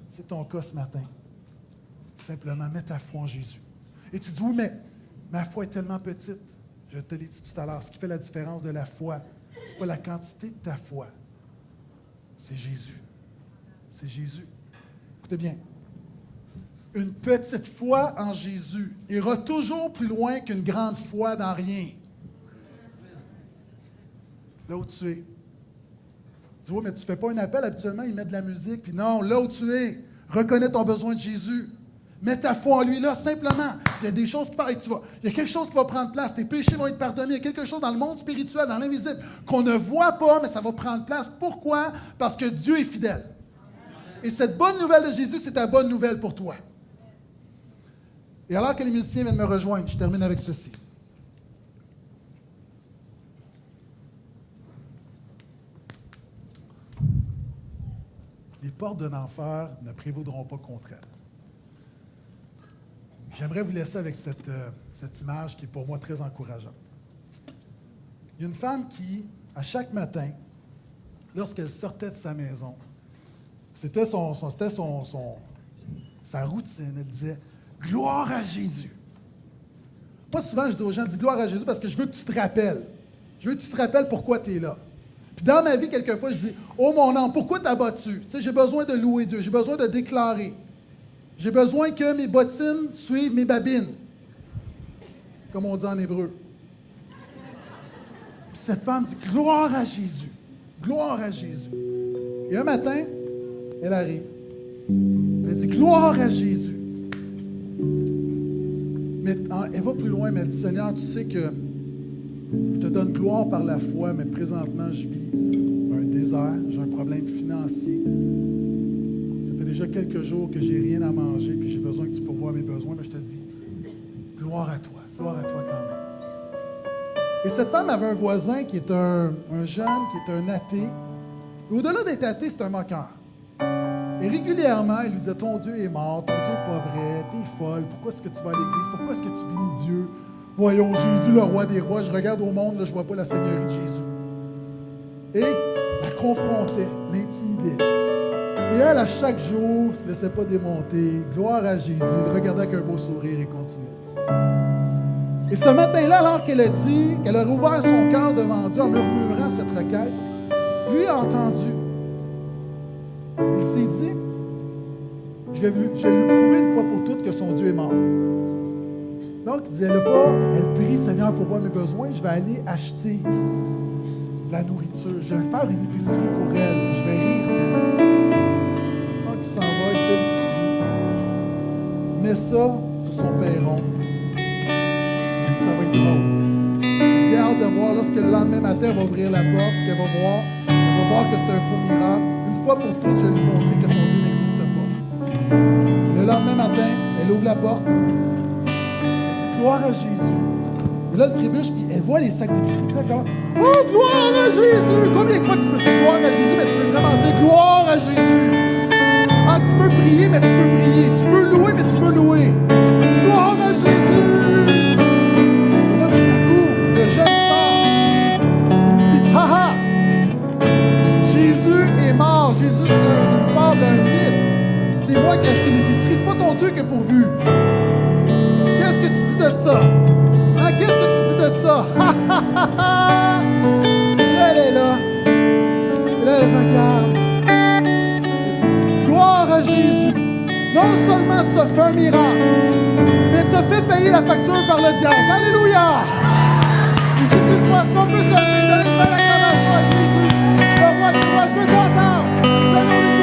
C'est ton cas ce matin. Simplement, mets ta foi en Jésus. Et tu dis, oui, mais ma foi est tellement petite. Je te l'ai dit tout à l'heure, ce qui fait la différence de la foi, ce n'est pas la quantité de ta foi. C'est Jésus. C'est Jésus. Écoutez bien. Une petite foi en Jésus ira toujours plus loin qu'une grande foi dans rien. Là où tu es. Tu dis, oui, mais tu ne fais pas un appel, habituellement, ils mettent de la musique. Puis non, là où tu es, reconnais ton besoin de Jésus. Mets ta foi en lui, là, simplement. Il y a des choses qui parlent. Il y a quelque chose qui va prendre place. Tes péchés vont être pardonnés. Il y a quelque chose dans le monde spirituel, dans l'invisible, qu'on ne voit pas, mais ça va prendre place. Pourquoi? Parce que Dieu est fidèle. Et cette bonne nouvelle de Jésus, c'est ta bonne nouvelle pour toi. Et alors que les musiciens viennent me rejoindre, je termine avec ceci. Les portes de l'enfer ne prévaudront pas contre elles. J'aimerais vous laisser avec cette image qui est pour moi très encourageante. Il y a une femme qui, à chaque matin, lorsqu'elle sortait de sa maison, c'était sa routine. Elle disait « Gloire à Jésus ». Pas souvent, je dis aux gens, dis gloire à Jésus parce que je veux que tu te rappelles. Je veux que tu te rappelles pourquoi tu es là. Puis dans ma vie, quelquefois, je dis « Oh mon âme, pourquoi t'as battu? » Tu sais, j'ai besoin de louer Dieu, j'ai besoin de déclarer. J'ai besoin que mes bottines suivent mes babines, comme on dit en hébreu. Puis cette femme dit « Gloire à Jésus! Gloire à Jésus! » Et un matin, elle arrive. Elle dit « Gloire à Jésus! » Mais elle va plus loin, mais elle dit « Seigneur, tu sais que je te donne gloire par la foi, mais présentement, je vis un désert, j'ai un problème financier. Ça fait déjà quelques jours que j'ai rien à manger, puis j'ai besoin que tu pourvoies mes besoins, mais je te dis, gloire à toi quand même. » Et cette femme avait un voisin qui est un jeune, qui est un athée. Et au-delà d'être athée, c'est un moqueur. Et régulièrement, il lui disait, ton Dieu est mort, ton Dieu n'est pas vrai, t'es folle, pourquoi est-ce que tu vas à l'église, pourquoi est-ce que tu bénis Dieu? Voyons, Jésus, le roi des rois, je regarde au monde, là, je ne vois pas la Seigneurie de Jésus. Et la confrontait, l'intimidait. Et elle, à chaque jour, ne se laissait pas démonter. Gloire à Jésus, regardait avec un beau sourire et continuait. Et ce matin-là, alors qu'elle a dit, qu'elle a rouvert son cœur devant Dieu en murmurant cette requête, lui a entendu. Il s'est dit, je vais lui prouver une fois pour toutes que son Dieu est mort. Donc, il disait, elle prie, Seigneur, pour voir mes besoins, je vais aller acheter de la nourriture. Je vais faire une épicerie pour elle, puis je vais rire d'elle. Donc, il s'en va, il fait l'épicerie. Met ça sur son perron. Il dit, ça va être drôle. J'ai bien hâte de voir, lorsque le lendemain matin, elle va ouvrir la porte, qu'elle va voir que c'est un faux miracle. Une fois pour toutes, je vais lui montrer que son Dieu n'existe pas. Et le lendemain matin, elle ouvre la porte. Gloire à Jésus. Et là, elle trébuche, puis elle voit les sacs d'épicerie. Puis d'accord. Oh, gloire à Jésus! Combien de fois tu peux dire gloire à Jésus, mais tu peux vraiment dire gloire à Jésus? Ah, tu peux prier, mais tu peux prier. Tu peux louer, mais tu peux louer. Gloire à Jésus! Et là, tout à coup, le jeune sort. Il lui dit, ha ha! Jésus est mort. Jésus, c'est une fable, un mythe. C'est moi qui ai acheté l'épicerie. C'est pas ton Dieu qui a pourvu. Qu'est-ce que tu dis de ça? Hein? Qu'est-ce que tu dis de ça? Elle est là. Et là, elle regarde. Elle dit, gloire à Jésus. Non seulement tu as fait un miracle, mais tu as fait payer la facture par le diable. Alléluia! Et si tu le crois, est-ce qu'on peut se donner une belle acclamation à Jésus? Le roi des rois, je veux t'entendre. Donne-nous